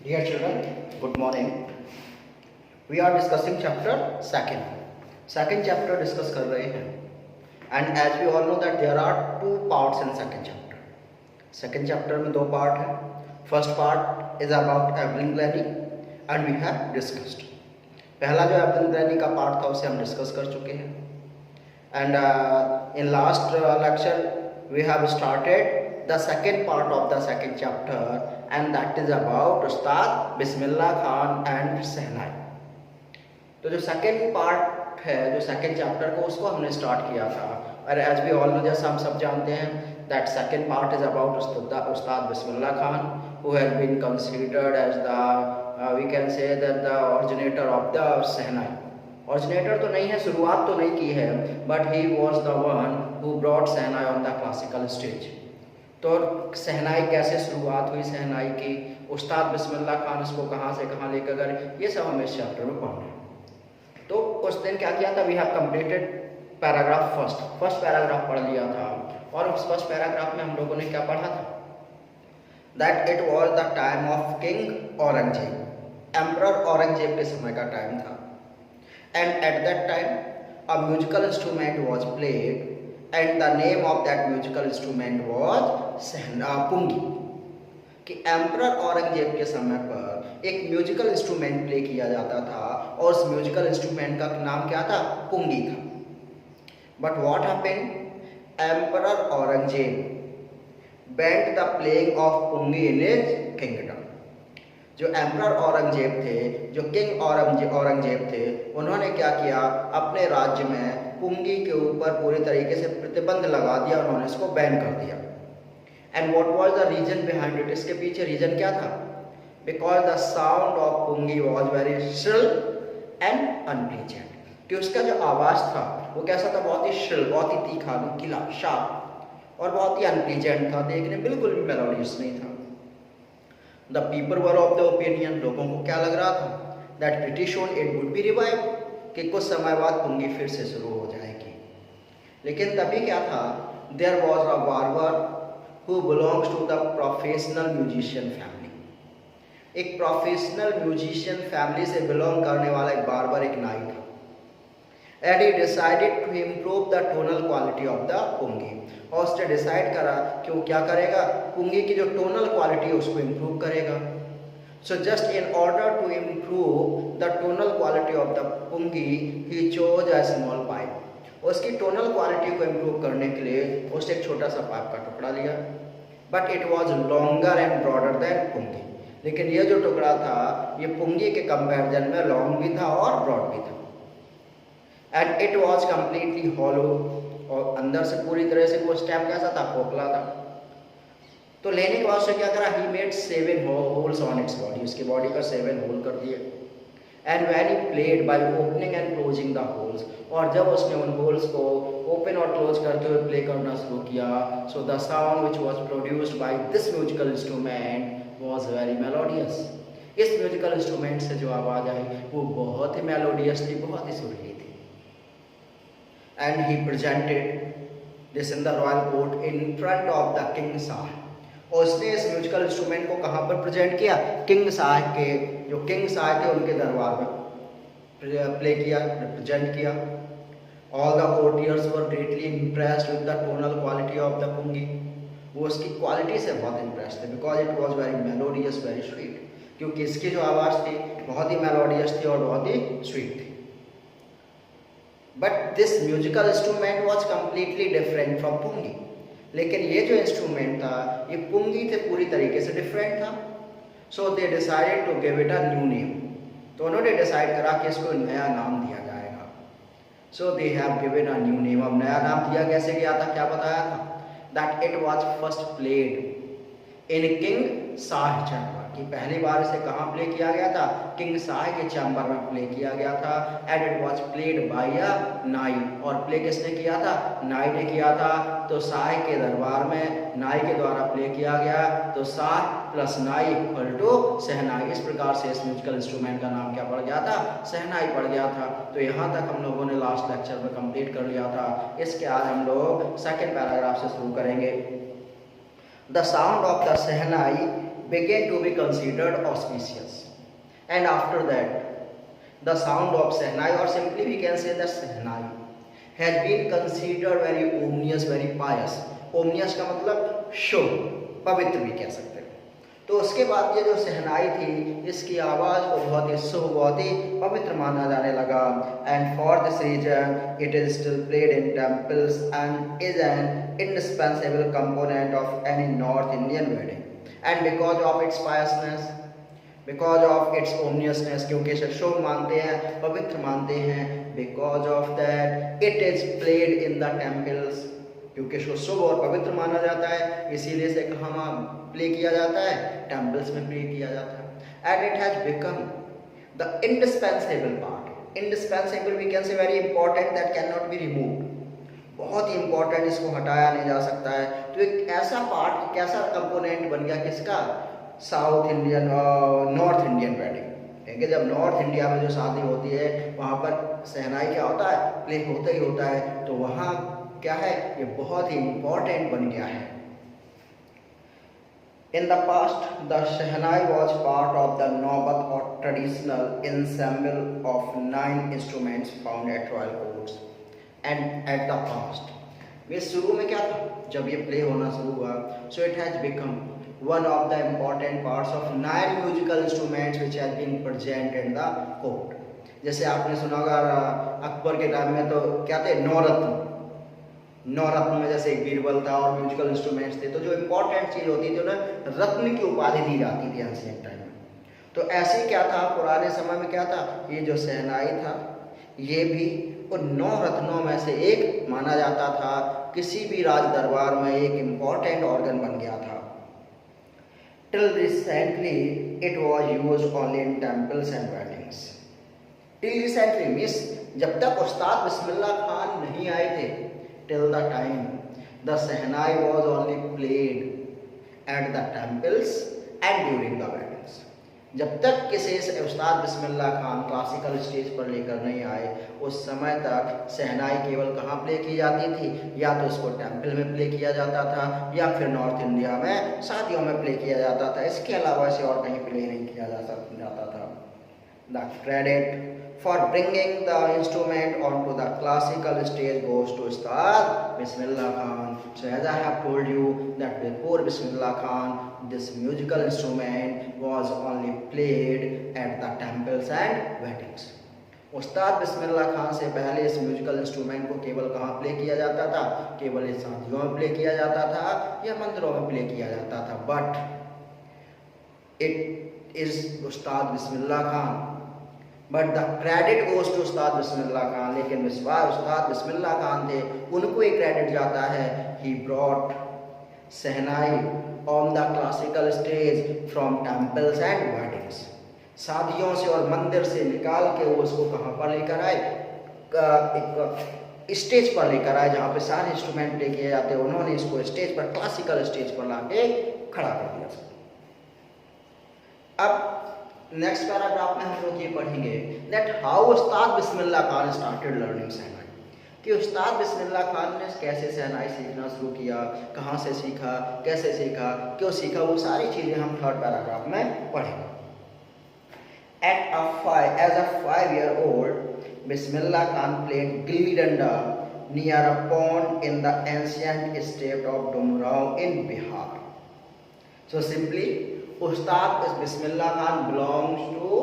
Dear children, good morning. We are discussing chapter second. Second chapter discuss कर रहे हैं. And as we all know that there are two parts in second chapter. Second chapter में दो part हैं. First part is about Evelyn Glennie and we have discussed. पहला जो Evelyn Glennie का part था उसे हम discuss कर चुके हैं. And in last lecture we have started the second part of the second chapter and that is about Ustad Bismillah Khan and शहनाई. तो जो सेकेंड पार्ट है, जो सेकेंड चैप्टर को उसको हमने स्टार्ट किया था. और एज वी ऑल नो, जैसा हम सब जानते हैं, that second part is about Ustad Bismillah Khan who has been considered as the we can say that the originator of the shehnai. Originator तो नहीं है, शुरुआत तो नहीं की है, but he was the one who brought shehnai on the classical stage. तो शहनाई कैसे शुरुआत हुई शहनाई की, उस्ताद बिस्मिल्लाह खान इसको कहाँ से कहाँ लेकर गए, ये सब हम इस चैप्टर में पढ़ रहे हैं. तो उस दिन क्या किया था, we have completed paragraph first paragraph पढ़ लिया था. और उस फर्स्ट पैराग्राफ में हम लोगों ने क्या पढ़ा था, that it was the time of king Aurangzeb. Emperor Aurangzeb के समय का टाइम था. And at that time a musical instrument was played and the name of that musical instrument was pungi. कि एम्परर औरंगजेब के समय पर एक म्यूजिकल इंस्ट्रूमेंट प्ले किया जाता था और उस म्यूजिकल इंस्ट्रूमेंट का नाम क्या था, पुंगी था. But what happened, emperor Aurangzeb banned the playing of pungi in his kingdom. जो एम्परर औरंगजेब थे, जो किंग औरंगजेब थे, उन्होंने क्या किया, अपने राज्य में पुंगी के ऊपर पूरी तरीके से प्रतिबंध लगा दिया, उन्होंने इसको बैन कर दिया. And what was the reason behind it, इसके पीछे रीजन क्या था, because the sound of pungi was very shrill and unpleasant. कि उसका जो आवाज़ था वो कैसा था, बहुत ही श्रिल, बहुत ही तीखा, नुकीला, शार्प और बहुत ही अनप्लीजेंट था, देखने बिल्कुल भी मेलोडियस नहीं था. The people were of the opinion, लोगों को क्या लग रहा था, that British own it would be revive, कि कुछ समय बाद पुंगी फिर से शुरू हो जाएगी. लेकिन तभी क्या था, there was a barber who belongs to the professional musician family. एक प्रोफेशनल म्यूजिशियन फैमिली से बिलोंग करने वाला एक बार्बर, एक नाई था. And he decided to improve the tonal quality of the pungi. और उसने डिसाइड करा कि वो क्या करेगा, पुंगी की जो टोनल क्वालिटी है उसको इम्प्रूव करेगा. So just in order to improve the tonal quality of the pungi he chose a small pipe. उसकी टोनल क्वालिटी को इम्प्रूव करने के लिए उसने एक छोटा सा पाइप का टुकड़ा लिया. But it was longer and broader than pungi. लेकिन ये जो टुकड़ा था ये पुंगी के कंपैरिजन में लॉन्ग भी था और ब्रॉड भी था. And it was completely hollow, और अंदर से पूरी तरह से वो स्टेम कैसा था, खोखला था. तो लेने के बाद उसने क्या करा, he made 7 holes on its body. उसकी बॉडी पर 7 होल कर दिए. And when he played by opening and closing the holes, और जब उसने उन होल्स को ओपन और क्लोज करते हुए प्ले करना शुरू किया, so the sound which was produced by this musical instrument was very melodious. इस म्यूजिकल इंस्ट्रूमेंट से जो आवाज़ आई वो बहुत ही मेलोडियस थी, बहुत ही सुरीली थी. And he presented this in the royal court in front of the king Shah. और उसने इस म्यूजिकल इंस्ट्रूमेंट को कहाँ पर प्रेजेंट किया, किंग शाह के, जो किंग शाह थे उनके दरबार में प्ले किया, रिप्रेजेंट किया. All the courtiers were greatly impressed with the tonal quality of the pungi. वो उसकी क्वालिटी से बहुत इम्प्रेस थे, because it was very melodious, very sweet. क्योंकि इसकी जो आवाज़ थी बहुत ही मेलोडियस थी और बहुत ही स्वीट थी. But this musical instrument was completely different from pungi. लेकिन ये जो इंस्ट्रूमेंट था ये पुंगी से पूरी तरीके से डिफरेंट था. So they decided to give it a new name. तो उन्होंने डिसाइड करा कि इसको नया नाम दिया जाएगा. So they have given a new name. अब नया नाम दिया कैसे गया था, क्या बताया था, that it was first played in king Shah chamber. कि पहली बार इसे कहाँ प्ले किया गया था, किंग शाह के चैम्बर में प्ले किया गया था. And it was played by a nai. और प्ले किसने किया था, नाई ने किया था. तो शाह के दरबार में नाई के द्वारा प्ले किया गया. तो शाह प्लस नाई इक्वल टू शहनाई. इस प्रकार से इस म्यूजिकल इंस्ट्रूमेंट का नाम क्या पड़ गया था, शहनाई पड़ गया था. तो यहाँ तक हम लोगों ने लास्ट लेक्चर में कंप्लीट कर लिया था. इसके बाद हम लोग सेकेंड पैराग्राफ से शुरू करेंगे. The sound of the shehnai began to be considered auspicious. And after that, the sound of Sehnai, or simply we can say that Sehnai, has been considered very ominous, very pious. Ominous का मतलब शुभ, पवित्र भी कह सकते हैं। तो उसके बाद ये जो सहनाई थी, इसकी आवाज़ को बहुत ही शुभ, बहुत ही पवित्र माना जाने लगा। And for this reason it is still played in temples and is an indispensable component of any north Indian wedding. And because of its piousness, because of its ominousness, क्योंकि इसे शुभ मानते हैं, पवित्र मानते हैं, because of that it is played in the temples, क्योंकि इसको शुभ और पवित्र माना जाता है, इसीलिए इसे कहाँ प्ले किया जाता है, टेम्पल्स में प्ले किया जाता है। And it has become the indispensable part. Indispensable we can say very important, that can not be removed, बहुत ही इंपॉर्टेंट, इसको हटाया नहीं जा सकता है। तो एक ऐसा पार्ट, कैसा कंपोनेंट बन गया किसका, south Indian, north Indian wedding. क्योंकि जब नॉर्थ इंडिया में जो शादी होती है वहाँ पर सहनाई क्या होता है, प्ले होता ही होता है। तो वहाँ क्या है, ये बहुत ही इंपॉर्टेंट बन गया है। In the past, the Shehnai was part of the Naubat or traditional ensemble of 9 instruments found at royal courts. And at the past, वे शुरू में क्या था, जब ये प्ले होना शुरू हुआ, so it has become one of the important parts of 9 musical instruments which has been present in the court. जैसे आपने सुना होगा अकबर के टाइम में तो क्या थे, नौरत्न, नौरत्न में जैसे एक बीरबल था और म्यूजिकल इंस्ट्रूमेंट्स थे। तो जो इंपॉर्टेंट चीज होती थी उन्हें रत्न की उपाधि दी जाती थी एंशिएंट टाइम में। तो ऐसे क्या था, पुराने समय में क्या था, ये जो सहनाई था ये भी उन 9 रत्नों में से एक माना जाता था। किसी भी राज दरबार में एक इम्पॉर्टेंट ऑर्गन बन गया था। Till recently it was used only in temples and weddings. Till recently means जब तक उस्ताद बिस्मिल्लाह खान नहीं आए थे, till the time the Sehnai was only played at the temples and during the weddings. जब तक किसी उस्ताद बिस्मिल्लाह खान क्लासिकल स्टेज पर लेकर नहीं आए, उस समय तक सहनाई केवल कहाँ प्ले की जाती थी, या तो इसको टेम्पल में प्ले किया जाता था या फिर नॉर्थ इंडिया में शादियों में प्ले किया जाता था। इसके अलावा इसे और कहीं प्ले नहीं किया जाता था। The credit for bringing the instrument onto the classical stage goes to Ustad Bismillah Khan. So as I have told you that before Bismillah Khan, this musical instrument was only played at the temples and weddings. उस्ताद बिस्मिल्लाह खान से पहले इस musical instrument को केवल कहाँ play किया जाता था, केवल इस शादियों में प्ले किया जाता था या मंदिरों में प्ले किया जाता था। But it is Ustad Bismillah Khan, but the credit goes to Ustad Bismillah Khan. लेकिन विश्वास उस्ताद बिस्मिल्लाह खान थे, उनको ही क्रेडिट जाता है। He brought shehnai on the classical stage from temples and weddings. शादियों से और मंदिर से निकाल के वो उसको कहाँ पर लेकर आए, एक स्टेज पर लेकर आए जहाँ पे सारे इंस्ट्रूमेंट प्ले किए जाते हैं। उन्होंने इसको स्टेज पर, क्लासिकल स्टेज पर लाके खड़ा कर दिया। अब नेक्स्ट पैराग्राफ में हम लोग ये पढ़ेंगे that how Ustad Bismillah Khan started learning सहनाई, कि उस्ताद बिस्मिल्लाह खान ने कैसे सहनाई सीखना शुरू किया, कहाँ से सीखा, कैसे सीखा, क्यों सीखा, वो सारी चीज़ें हम थर्ड पैराग्राफ में पढ़ेंगे। As a 5-year-old, Bismillah Khan played gilli danda near a pond in the ancient state of Dumrao in Bihar. So simply, Ustad Bismillah Khan belongs to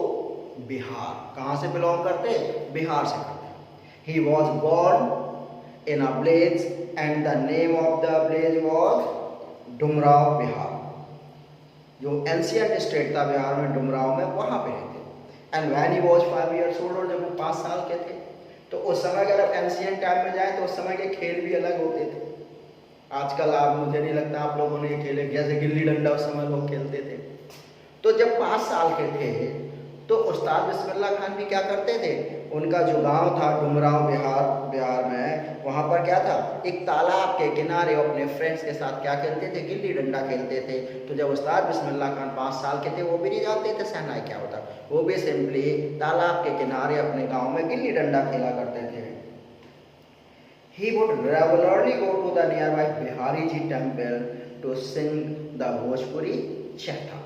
Bihar. कहाँ से बिलोंग करते, बिहार से करते। He was born in a village and the name of the village was Dumraon Bihar. जो ancient state था बिहार में, डुमराव में, वहाँ पे रहते। And when he was 5 years old, और जब वो 5 साल के थे, तो उस समय अगर आप एंशियंट टाइम में जाए तो उस समय के खेल भी अलग होते थे। आजकल आप, मुझे नहीं लगता आप लोगों ने खेले, जैसे गिल्ली डंडा उस समय लोग खेलते थे। तो जब 5 साल के थे तो उस्ताद बिस्मिल्लाह खान भी क्या करते थे, उनका जो गांव था डुमराव बिहार में, वहाँ पर क्या था, एक तालाब के किनारे अपने फ्रेंड्स के साथ क्या खेलते थे, गिल्ली डंडा खेलते थे। तो जब उस्ताद बिस्मिल्लाह खान 5 साल के थे, वो भी नहीं जानते थे सहनाई क्या होता, वो भी सिंपली तालाब के किनारे अपने गाँव में गिल्ली डंडा खेला करते थे। He would regularly go to the nearby Bihari Ji temple to sing the Bhojpuri Chetha.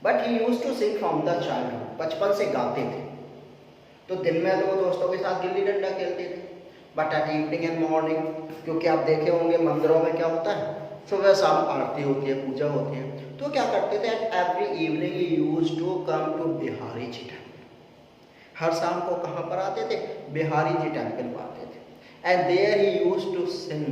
But he use to sing from the childhood, बचपन से गाते थे। तो दिन में तो वो दोस्तों के साथ गिल्ली डंडा खेलते थे, but at evening and morning, क्योंकि आप देखे होंगे मंदिरों में क्या होता है, सुबह शाम आरती होती है, पूजा होती है, तो क्या करते थे, at every evening he use to come to Bihari ji temple. हर शाम को कहाँ पर आते थे, बिहारी जी टेम्पल पर आते थे। And there he use to sing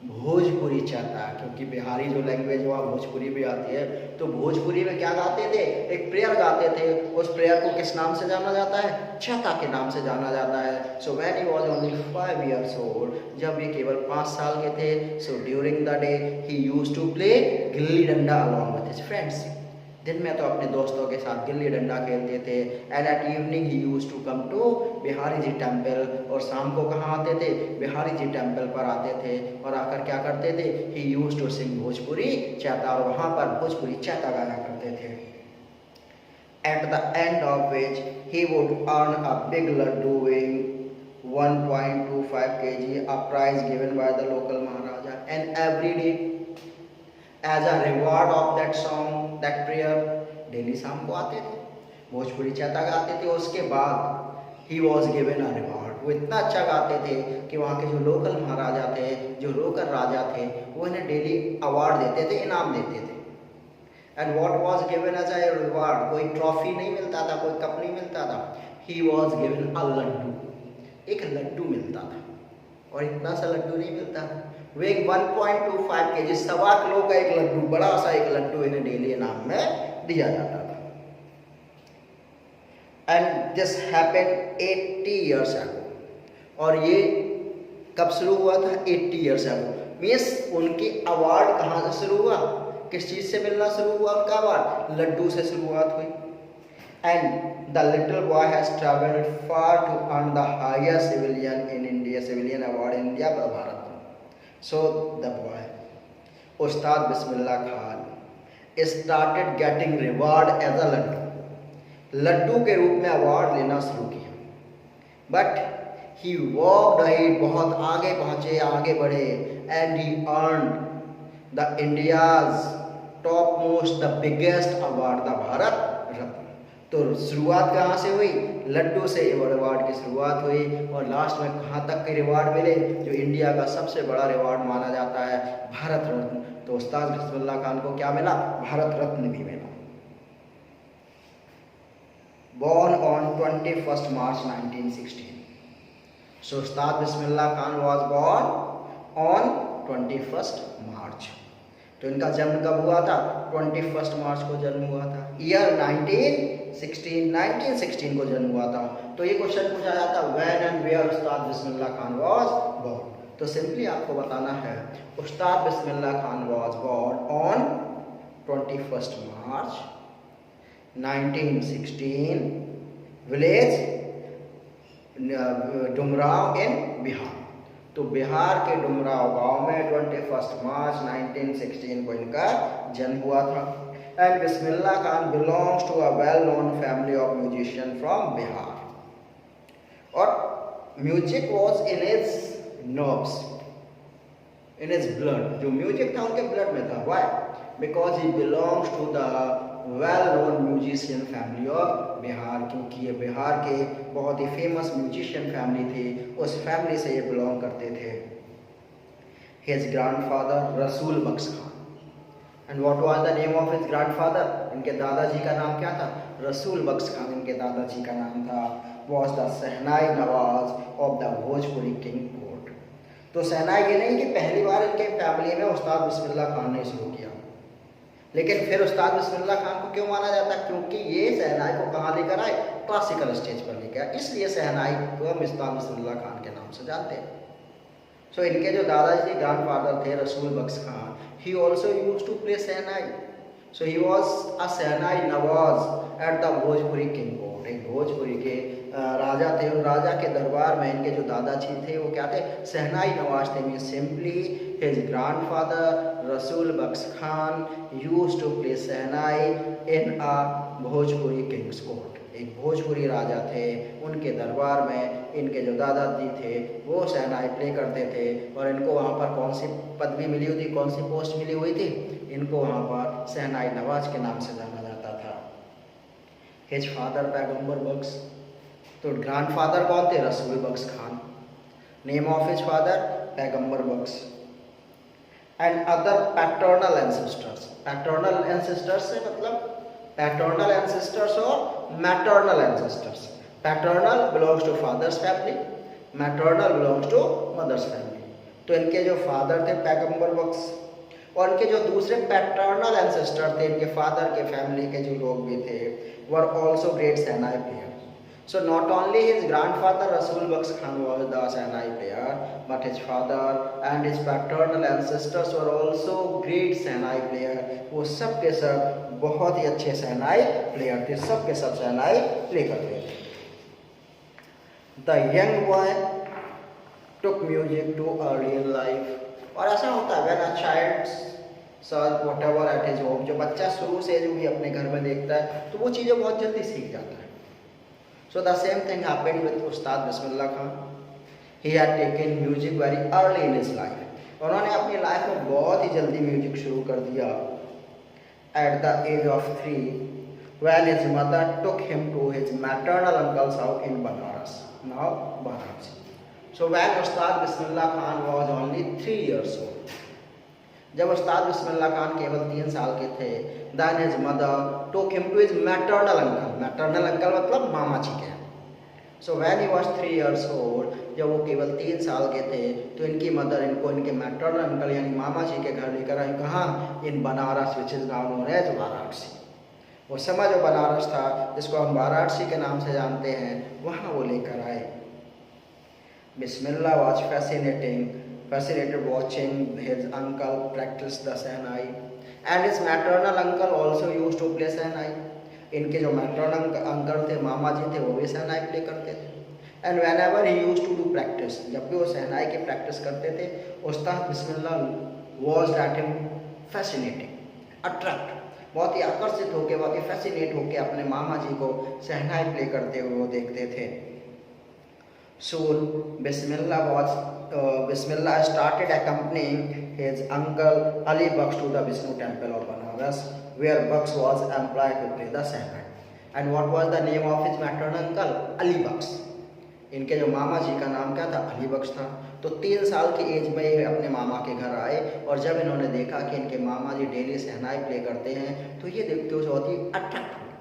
Bhojpuri Chaita, क्योंकि बिहारी जो लैंग्वेज वहाँ भोजपुरी भी आती है, तो भोजपुरी में क्या गाते थे, एक प्रेयर गाते थे। उस प्रेयर को किस नाम से जाना जाता है, चाहता के नाम से जाना जाता है। So when he was only 5 years old, जब ये केवल 5 साल के थे, so during the day he used to play gilli danda along with his friends. दिन में तो अपने दोस्तों के साथ गिल्ली डंडा खेलते थे। And at evening he used to come to Bihari ji temple, और शाम को कहाँ आते थे, बिहारी जी टेम्पल पर आते थे, और आकर क्या करते थे, he used to sing Bhojpuri Chaita, और वहाँ पर भोजपुरी चाहता गाया करते थे। At the end of which he would earn a big laddoo weighing 1.25 kg, a prize given by the local Maharaja, and every day as a reward of that song, that prayer, daily शाम को आते थे, भोजपुरी चाहता गाते थे, उसके बाद he was given a reward. वो इतना अच्छा गाते थे कि वहाँ के जो लोकल महाराजा थे, जो लोकल राजा थे, वो इन्हें डेली अवार्ड देते थे, इनाम देते थे। And what was given as a reward, कोई ट्रॉफी नहीं मिलता था, कोई कप नहीं मिलता था, he was given a laddoo, एक लड्डू मिलता था, और इतना सा लड्डू नहीं मिलता, वेइंग 1.25 kg, 1.25 किलो का एक लड्डू, बड़ा सा एक लड्डू इन्हें डेली इनाम में दिया जाता था। And this happened 80 years ago, और ये कब शुरू हुआ था, 80 years ago। मीन्स उनकी अवार्ड कहाँ से शुरू हुआ, किस चीज़ से मिलना शुरू हुआ, उनका अवार्ड लड्डू से शुरुआत हुई। And the little boy has travelled far to earn the highest civilian in India, civilian award in India, Bharat. So the boy Ustad Bismillah Khan started getting reward as a Laddu, Laddu के रूप में अवार्ड लेना शुरू किया। बट ही वॉक्ड अहेड, बहुत आगे पहुंचे, आगे बढ़े, and he earned the India's top most the biggest award, the Bharat Ratna. तो शुरुआत कहाँ से हुई, लड्डू से रिवार्ड की शुरुआत हुई, और लास्ट में कहाँ तक के रिवार्ड मिले, जो इंडिया का सबसे बड़ा रिवार्ड माना जाता है, भारत रत्न। तो उस्ताद बिस्मिल्लाह खान को क्या मिला, भारत रत्न भी मिला। Born on 21st March 1916, so Ustad Bismillah Khan was born on 21st March। तो इनका जन्म कब हुआ था, 21 मार्च को जन्म हुआ था, ईयर 1916 को जन्म हुआ था। तो ये क्वेश्चन पूछा जाता, when and where Ustad Bismillah Khan was born. तो सिंपली आपको बताना है, Ustad Bismillah Khan was born on 21 March 1916, village Dumraon in Bihar. तो बिहार के डुमराव गांव में 21 मार्च 1916 को इनका जन्म हुआ था। And Bismillah Khan belongs to a well known family of musician from Bihar, और music was in his nerves, in his blood. जो म्यूजिक था उनके ब्लड में था। Why? Because he belongs to the well known musician family of Bihar, क्योंकि ये बिहार के बहुत ही फेमस म्यूजिशियन फैमिली थी, उस फैमिली से ये बिलोंग करते थे। His grandfather Rasool Bakhsh Khan, and what was the name of his grandfather, इनके दादाजी का नाम क्या था, रसूल बख्श खान इनके दादाजी का नाम था। Was the shehnai Nawaz of the Bhojpuri king court. तो शहनाई ये नहीं कि पहली बार इनके फैमिली में उस्ताद बिस्मिल्लाह खान ने शुरू किया, लेकिन फिर उस्ताद बिस्मिल्लाह खान को क्यों माना जाता है, क्योंकि ये शहनाई को कहाँ लेकर आए, क्लासिकल स्टेज पर लेकर आए, इसलिए शहनाई को हम उस्ताद बिस्मिल्लाह खान के नाम से जानते हैं। सो इनके जो दादाजी ग्रैंडफादर थे Rasool Bakhsh Khan, he also used to play shehnai. So he was a shehnai nawaz at the Bhojpuri king court. एक भोजपुरी के राजा थे, उन राजा के दरबार में इनके जो दादाजी थे वो क्या थे, शहनाई नवाज थे। Mean simply his grandfather Rasool Bakhsh Khan used to play shehnai in a Bhojpuri king's court. एक भोजपुरी राजा थे, उनके दरबार में इनके जो दादाजी थे वो शहनाई प्ले करते थे, और इनको वहाँ पर कौन सी पदवी मिली हुई थी, कौन सी पोस्ट मिली हुई थी, इनको वहाँ पर शहनाई नवाज के नाम से जाना जाता था। हिज फादर पैगंबर बख्श, तो ग्रैंडफादर कौन थे? Rasool Bakhsh Khan. Name of his father Paigambar Bakhsh. And other paternal ancestors. Paternal ancestors से मतलब पैटर्नल एंसेस्टर्स और maternal ancestors. Paternal belongs to father's family, maternal belongs to mother's family. तो इनके जो फादर थे पैगंबर बख्श और इनके जो दूसरे पैटर्नल एंसेस्टर थे, इनके फादर के फैमिली के जो लोग भी थे, were also great shehnai player. So not only his grandfather Rasul Baksh Khan was the Sahnai player, but his father and his paternal ancestors were also great Sahnai player. वो सब के सब बहुत ही अच्छे सहनाई प्लेयर थे, सब के सब सहनाई प्ले करते थे। The young boy took music to early in life. और ऐसा होता है when a child saw whatever at his home, जो बच्चा शुरू से जो भी अपने घर में देखता है तो वो चीज़ें बहुत जल्दी सीख जाता है। So the same thing happened with Ustad Bismillah Khan. He had taken music very early in his life. उन्होंने अपनी लाइफ में बहुत ही जल्दी म्यूजिक शुरू कर दिया। At the age of 3, when his mother took him to his maternal uncle's house in Banaras, now Varanasi. So when Ustad Bismillah Khan was only 3 years old, जब उस्ताद बिस्मिल्लाह खान केवल 3 साल के थे, then his mother took him to his maternal uncle. Maternal uncle मतलब मामा जी के। So when he was 3 years old, जब वो केवल 3 साल के थे तो इनकी मदर इनको इनके मैटर्नल अंकल यानी मामा जी के घर लेकर आई। कहाँ? In Banaras, which is now known as Varanasi. वो समय जो बनारस था जिसको हम वाराणसी के नाम से जानते हैं, वहाँ वो लेकर आए। बिस्मिल्लाह was fascinated watching his uncle practice the Sahnai, and his maternal uncle also used to play Sahnai. इनके जो मैटर्नल अंकल थे, मामा जी थे, वो भी सहनाई प्ले करते थे। And whenever he use to do practice, जब भी वो सहनाई की प्रैक्टिस करते थे, Ustad Bismillah was that him fascinating, attract, बहुत ही आकर्षित होकर, बहुत ही फैसिनेट होकर अपने मामा जी को सहनाई प्ले करते हुए वो देखते थे। Soon Bismillah started accompanying his uncle Ali Baksh to the Vishnu temple of Banaras, where Baksh was employed to play the Sahnai. And what was the name of his maternal uncle? Ali Baksh. इनके जो मामा जी का नाम क्या था? अली बख्श था। तो 3 साल की एज में ये अपने मामा के घर आए और जब इन्होंने देखा कि इनके मामा जी डेली सहनाई प्ले करते हैं तो ये देखते हुए बहुत ही अट्रैक्ट हुए।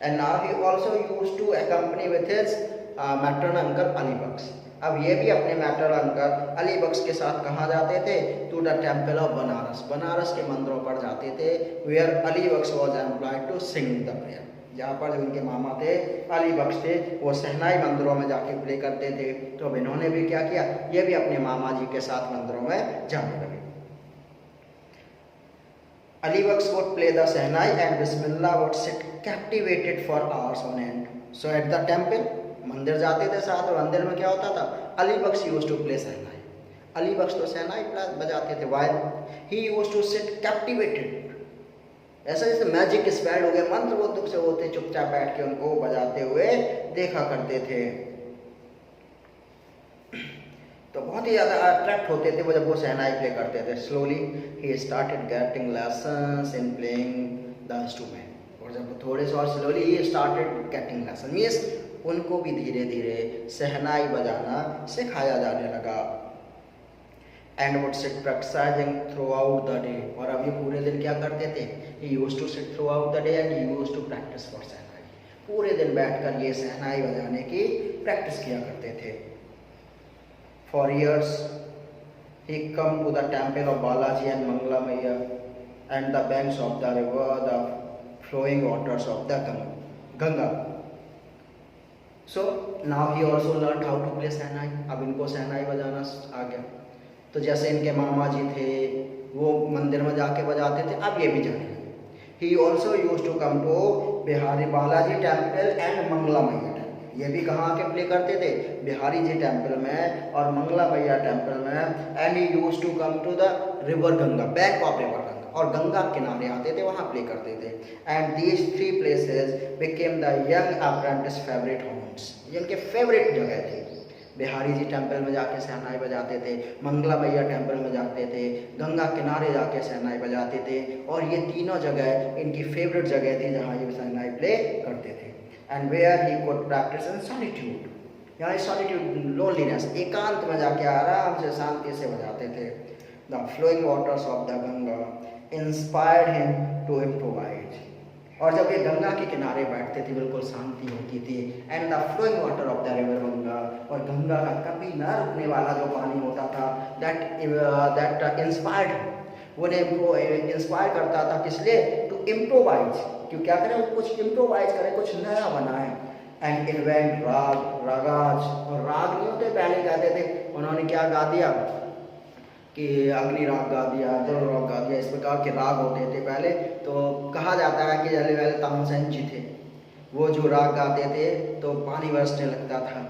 And now he also used to accompany with his maternal uncle Ali Bakhsh. अब ये भी अपने मैटरनल अंकल अली बख्श के साथ कहाँ जाते थे? To the temple of Banaras, Banaras के मंदिरों पर जाते थे। Where Ali Bakhsh was employed to sing the prayer, जहाँ पर जो इनके मामा थे अली बख्श थे वो सहनाई मंदिरों में जाके प्ले करते थे। तो अब इन्होंने भी क्या किया? ये भी अपने मामा जी के साथ मंदिरों में जाने लगे। Ali Baksh would play the Sahnai and Bismillah would sit captivated for hours on end. So at the temple, मंदिर जाते थे साथ, और मंदिर में क्या होता था? अली बख्श यूज्ड टू प्ले सहनाई। अली बख्श तो सहनाई बजाते थे। while he used to sit captivated, ऐसा जैसे मैजिक स्पेल हो गया, मंत्र वो दुख से होते, चुपचाप बैठ के उनको बजाते हुए देखा करते थे। तो बहुत ही ज़्यादा अट्रैक्ट होते थे वो जब वो सहनाई प्ले करते थे। Slowly he started getting lessons in playing the instrument, और जब थोड़े से और slowly he started getting lesson, means उनको भी धीरे धीरे सहनाई बजाना सिखाया जाने लगा। And would sit practicing throughout the day, और अब ये पूरे दिन क्या करते थे? He used to sit throughout the day and he used to practice for shehnai. पूरे दिन बैठकर ये सहनाई बजाने की प्रैक्टिस किया करते थे। For years he come to the temple of Balaji and Mangla Maiya and the banks of the river, the flowing waters of the Ganga. So now he also learn how to play shehnai. अब इनको सहनाई बजाना आ गया। तो जैसे इनके मामा जी थे वो मंदिर में जाके बजाते थे, अब ये भी जाने लगे। He also use to come to Bihari Balaji temple and Mangla Maiya temple. ये भी कहाँ आके प्ले करते थे? बिहारी जी टेम्पल में और मंगला मैया टेम्पल में। And he use to come to the river Ganga, bank of river Ganga, और गंगा किनारे आते थे, वहाँ प्ले करते थे। And these 3 places became the young apprentice favourite homes, ये इनके फेवरेट जगह थी। बिहारी जी टेम्पल में जाके शहनाई बजाते थे, मंगला मैया टेम्पल में जाते थे, गंगा किनारे जाके शहनाई बजाते थे, और ये तीनों जगह इनकी फेवरेट जगह थी जहाँ ये शहनाई प्ले करते थे। And where he could practice in solitude, यहाँ सॉलिट्यूड लोनलीनेस, एकांत में जाके आराम से शांति से बजाते थे। The flowing waters of the Ganga inspired him to improvise, और जब ये गंगा के किनारे बैठते थे बिल्कुल शांति होती थी। And the flowing water of the river Ganga, और गंगा का कभी न रुकने वाला जो पानी होता था, दैट इंस्पायर्ड, उन्हें इंस्पायर करता था किस लिए, टू इम्प्रोवाइज, क्यों क्या करें, कुछ इम्प्रोवाइज करें, कुछ नया बनाएं। एंड इन्वेंट रागाज, और राग नहीं होते पहले कहते थे, उन्होंने क्या गा दिया कि अग्नि राग गा दिया, जल राग गा दिया, इस प्रकार के राग होते थे पहले। तो कहा जाता है कि जले वाले तानसेन जी थे, वो जो राग गाते थे तो पानी बरसने लगता था,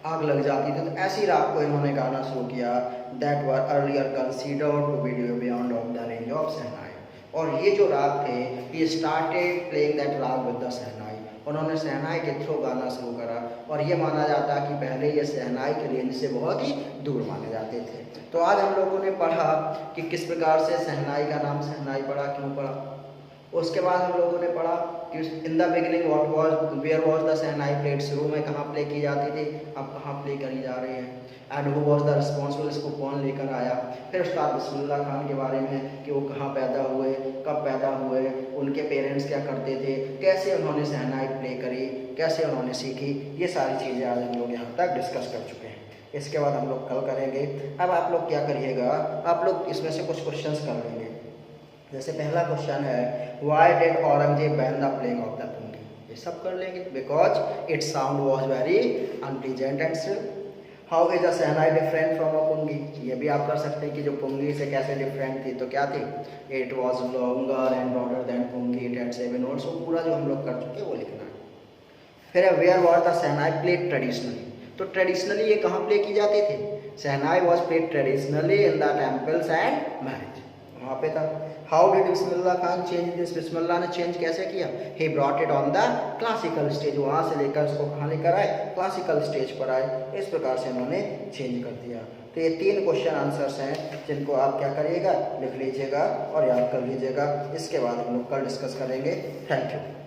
आग लग जाती थी, तो ऐसी राग को इन्होंने गाना शुरू किया। That were earlier considered to be beyond of the range of shehnai, और ये जो राग थे, ये started playing that raga with the shehnai, उन्होंने शहनाई के थ्रू गाना शुरू करा, और ये माना जाता है कि पहले ये शहनाई के रेंज से बहुत ही दूर माने जाते थे। तो आज हम लोगों ने पढ़ा कि किस प्रकार से शहनाई का नाम शहनाई पड़ा, क्यों पड़ा। उसके बाद हम लोगों ने पढ़ा कि in the beginning what was, where was the shehnai played, शुरू में कहाँ प्ले की जाती थी, अब कहाँ प्ले करी जा रही है। And who was the responsible, इसको कौन लेकर आया। फिर उस्ताद बिस्मिल्लाह खान के बारे में कि वो कहाँ पैदा हुए, कब पैदा हुए, उनके पेरेंट्स क्या करते थे, कैसे उन्होंने शहनाई प्ले करी, कैसे उन्होंने सीखी, ये सारी चीज़ें आज हम लोग यहाँ तक डिस्कस कर चुके हैं। इसके बाद हम लोग कल करेंगे। अब आप लोग क्या करिएगा, आप लोग इसमें से कुछ क्वेश्चंस कर लेंगे। जैसे पहला क्वेश्चन है, why did Aurangzeb ban the playing of the pungi, ये सब कर लेंगे। Because its sound was very unpleasant and still. How is the shehnai different from a pungi, ये भी आप कर सकते हैं कि जो पुंगी से कैसे डिफरेंट थी, तो क्या थी, it was longer and broader than pungi, it had 7 notes. वो पूरा जो हम लोग कर चुके हैं वो लिखना है। फिर where was the shehnai played traditionally, तो ट्रेडिशनली ये कहाँ प्ले की जाती थी, shehnai was played traditionally in the temples and marriage, वहाँ पे था। How did Bismillah Khan change this, Bismillah ने चेंज कैसे किया, he brought it on the classical stage, वहाँ से लेकर उसको कहाँ लेकर आए, क्लासिकल स्टेज पर आए। इस प्रकार से उन्होंने चेंज कर दिया। तो ये 3 क्वेश्चन आंसर्स हैं जिनको आप क्या करिएगा, लिख लीजिएगा और याद कर लीजिएगा। इसके बाद हम लोग कल डिस्कस करेंगे। Thank you.